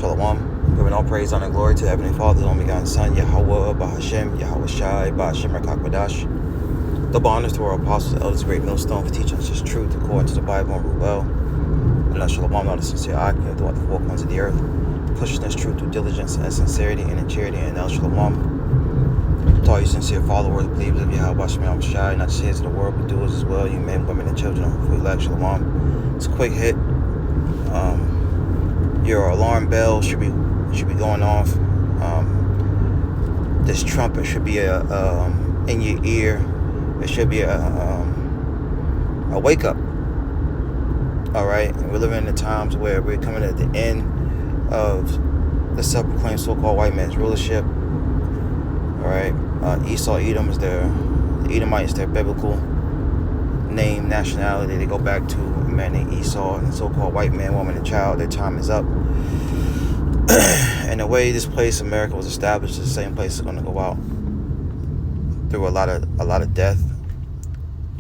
Shalom. Giving all praise, honor, and glory to the Heavenly Father, the only God and Son, Yahweh, Bahashem, Yahweh Shai, Bahashem, Rakakwadash. Double honors to our apostles, elders, great millstone for teaching us His truth according to the Bible and Ruel. And Shalom, not a sincere Akim throughout the four corners of the earth, pushing this truth through diligence and sincerity and in charity. And El Shalom. To all you sincere followers, believers of Yahweh, Bahashem, Shai, not just hearers of the word, but doers as well, you men, women, and children who elect. Shalom. It's a quick hit. Your alarm bell should be going off. This trumpet should be in your ear. It should be a wake up. All right, and we're living in the times where we're coming at the end of the self-proclaimed so-called white man's rulership. All right, Esau, Edom is the Edomites, their biblical name, nationality. They go back to a man named Esau and the so-called white man, woman, and child. Their time is up. And the way this place, America, was established is the same place it's going to go out. Through a lot of death,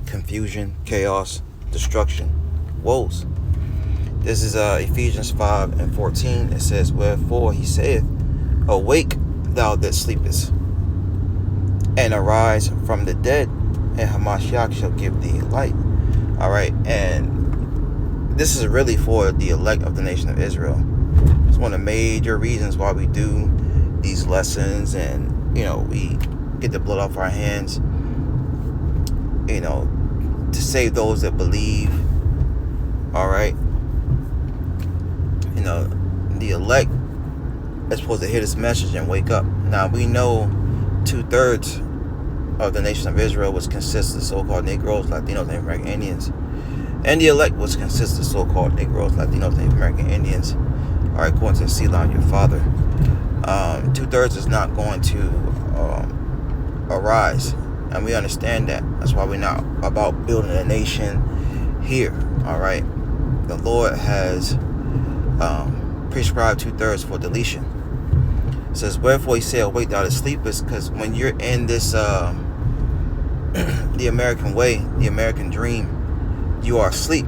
confusion, chaos, destruction, woes. This is Ephesians 5:14. It says, "Wherefore he saith, Awake, thou that sleepest, and arise from the dead, and Hamashiach shall give thee light." All right, and this is really for the elect of the nation of Israel. It's one of the major reasons why we do these lessons, and we get the blood off our hands, to save those that believe. All right, the elect is supposed to hear this message and wake up. Now we know 2/3 of the nation of Israel was consisted of so-called Negroes, Latinos, Native American Indians, and the elect was consisted of so-called Negroes, Latinos, Native American Indians. All right, according to the Selah on your father, 2/3 is not going to arise, and we understand that. That's why we're not about building a nation here. All right, the Lord has prescribed 2/3 for deletion. It says, "Wherefore he said, Awake thou that sleepest," because when you're in this the American way, the American dream, you are asleep.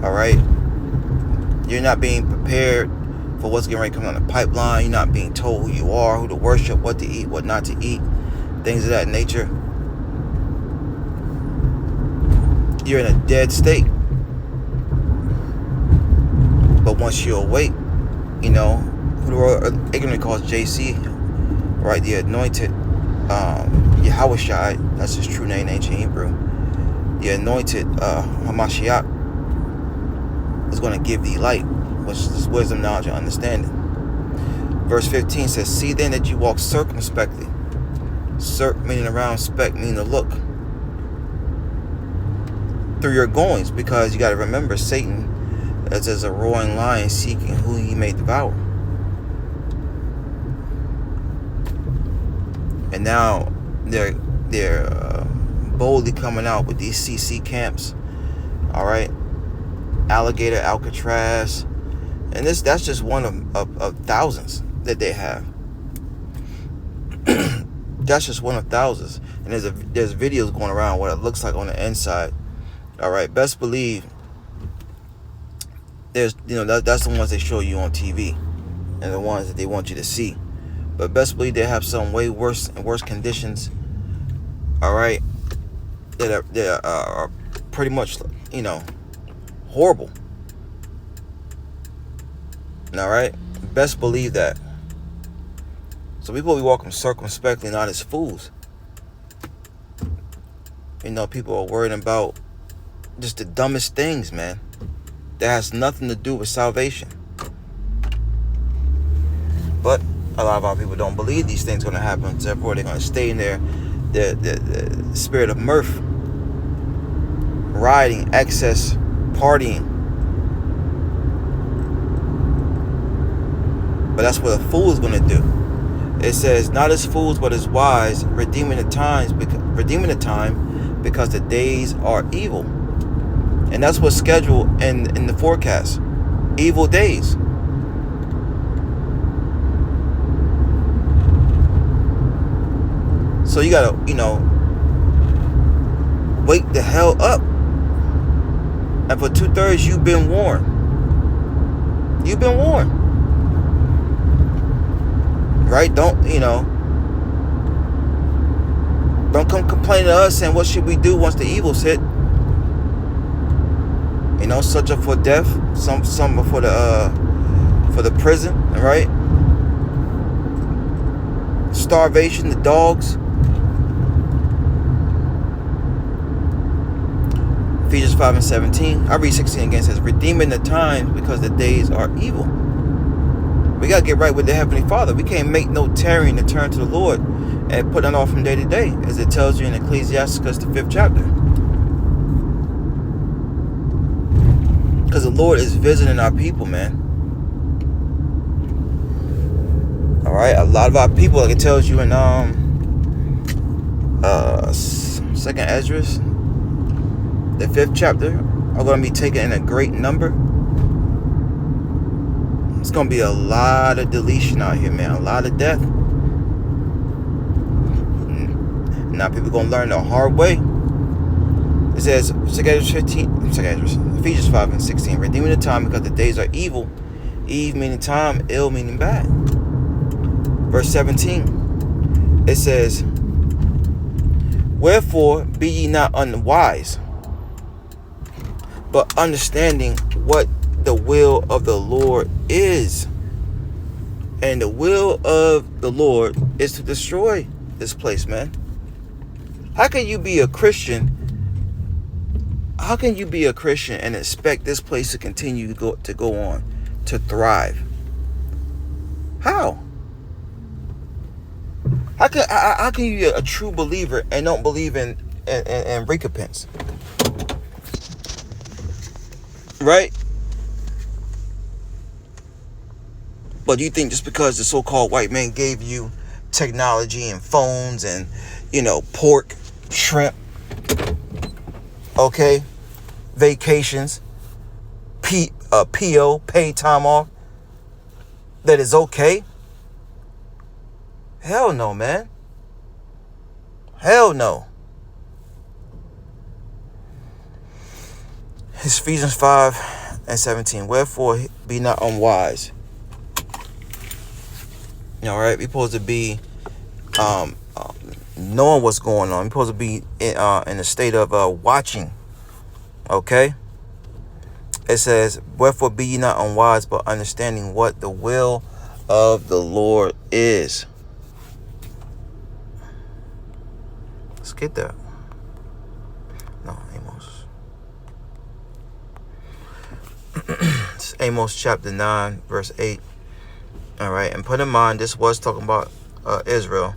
All right, you're not being prepared for what's getting ready to come down the pipeline. You're not being told who you are, who to worship, what to eat, what not to eat, things of that nature. You're in a dead state. But once you awake, who the world ignorantly calls JC, right? The anointed, Yahweh Shai, that's his true name in ancient Hebrew. The anointed Hamashiach is going to give thee light, which is wisdom, knowledge, and understanding. Verse 15 says, "See then that you walk circumspectly." Meaning around, spec meaning to look. "Through your goings," because you got to remember, Satan is as a roaring lion seeking who he may devour. And now they're boldly coming out with these CC camps. All right, Alligator, Alcatraz, and that's just one of thousands that they have. That's just one of thousands, and there's videos going around what it looks like on the inside. All right, best believe there's that's the ones they show you on TV, and the ones that they want you to see. But best believe they have some way worse conditions. All right, that are pretty much horrible. All right, best believe that. So people be walking circumspectly, not as fools. People are worried about just the dumbest things, man. That has nothing to do with salvation. But a lot of our people don't believe these things are going to happen. Therefore, they're going to stay in the spirit of mirth, rioting, excess, partying. But that's what a fool is going to do. It says, "Not as fools, but as wise, redeeming the time, because the days are evil." And that's what's scheduled in the forecast. Evil days. So you gotta, wake the hell up. And for 2/3, you've been warned. You've been warned. Right? Don't come complain to us saying what should we do once the evils hit. Such are for death, some are for the prison, right? Starvation, the dogs. Ephesians 5:17. I read 16 again. It says, redeeming the times because the days are evil. We got to get right with the Heavenly Father. We can't make no tarrying to turn to the Lord and put it off from day to day, as it tells you in Ecclesiasticus, the 5th chapter. Because the Lord is visiting our people, man. All right, a lot of our people, like it tells you in 2nd Ezra, the 5th chapter, are going to be taken in a great number. It's going to be a lot of deletion out here, man. A lot of death. Now people are going to learn the hard way. It says, Ephesians 5:16, redeeming the time because the days are evil. Eve meaning time, ill meaning bad. Verse 17, it says, wherefore be ye not unwise, but understanding what the will of the Lord is. And the will of the Lord is to destroy this place, man. How can you be a Christian? How can you be a Christian and expect this place to continue to go on, to thrive? How? How can you be a true believer and don't believe in recompense? Right? But you think just because the so-called white man gave you technology and phones and, pork, shrimp, okay, vacations, PO, paid time off, that is okay? Hell no, man. Hell no. It's Ephesians 5:17. Wherefore be not unwise. All right, we're supposed to be knowing what's going on. We're supposed to be in a state of watching. Okay? It says, wherefore be ye not unwise, but understanding what the will of the Lord is. Let's get that. No, Amos. It's Amos chapter 9, verse 8. All right, and put in mind, this was talking about Israel,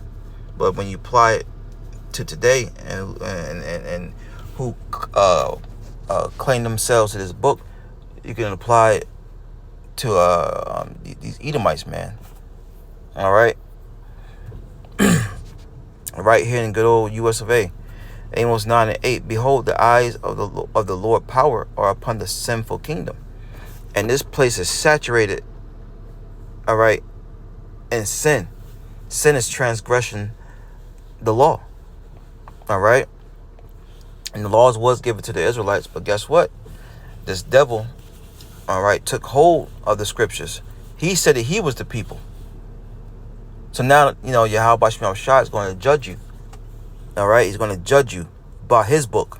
but when you apply it to today and who claim themselves to this book, you can apply it to these Edomites, man. All right, right here in good old U.S. of A. Amos 9:8. Behold, the eyes of the Lord power are upon the sinful kingdom, and this place is saturated. All right, and sin is transgression the law. All right, and the laws was given to the Israelites, but guess what? This devil, all right, took hold of the scriptures. He said that he was the people. So now, Yahweh Shai is going to judge you. All right, he's going to judge you by his book.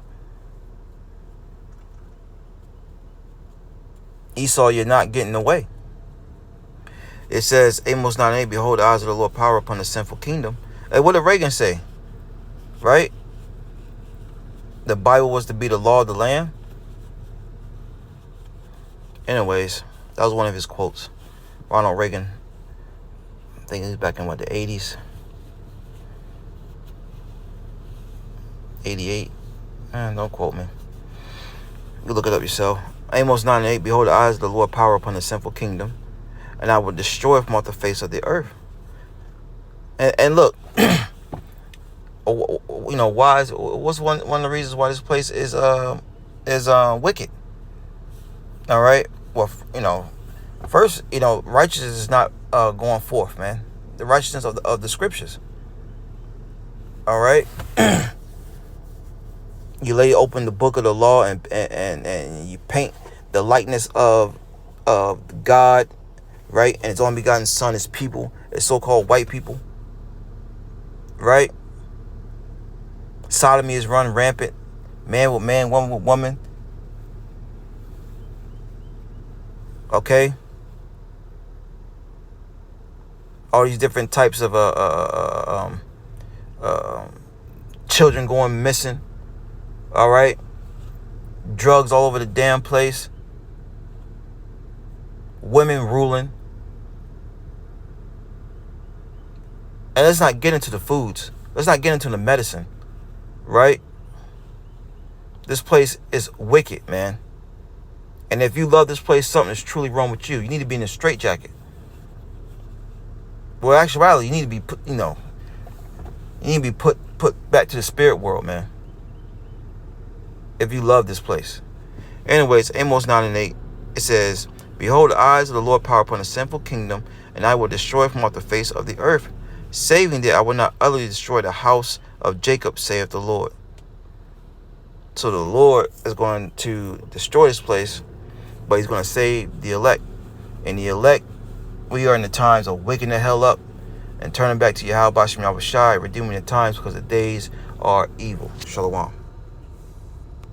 Esau, you're not getting away. It says, Amos 9:8, behold, the eyes of the Lord power upon the sinful kingdom. Hey, what did Reagan say? Right? The Bible was to be the law of the land. Anyways, that was one of his quotes. Ronald Reagan. I think he was back in, the 80s? 88? Don't quote me. You look it up yourself. Amos 9:8, behold, the eyes of the Lord power upon the sinful kingdom, and I will destroy from off the face of the earth. And look, what's one of the reasons why this place is wicked? All right. Well, first, righteousness is not going forth, man. The righteousness of the scriptures. All right. You lay open the book of the law and you paint the likeness of of God, right? And his only begotten son is people, is so-called white people, right? Sodomy is run rampant. Man with man, woman with woman. Okay? All these different types of children going missing. All right? Drugs all over the damn place. Women ruling. And let's not get into the foods. Let's not get into the medicine. Right? This place is wicked, man. And if you love this place, something is truly wrong with you. You need to be in a straitjacket. Well, actuality, you need to be put, you need to be put back to the spirit world, man. If you love this place. Anyways, Amos 9:8, it says, "Behold, the eyes of the Lord power upon a sinful kingdom, and I will destroy from off the face of the earth, saving that I will not utterly destroy the house of Jacob, saith the Lord." So the Lord is going to destroy this place, but he's going to save the elect. And the elect, we are in the times of waking the hell up and turning back to Yahweh Bashem Yahushai, redeeming the times because the days are evil. Shalom.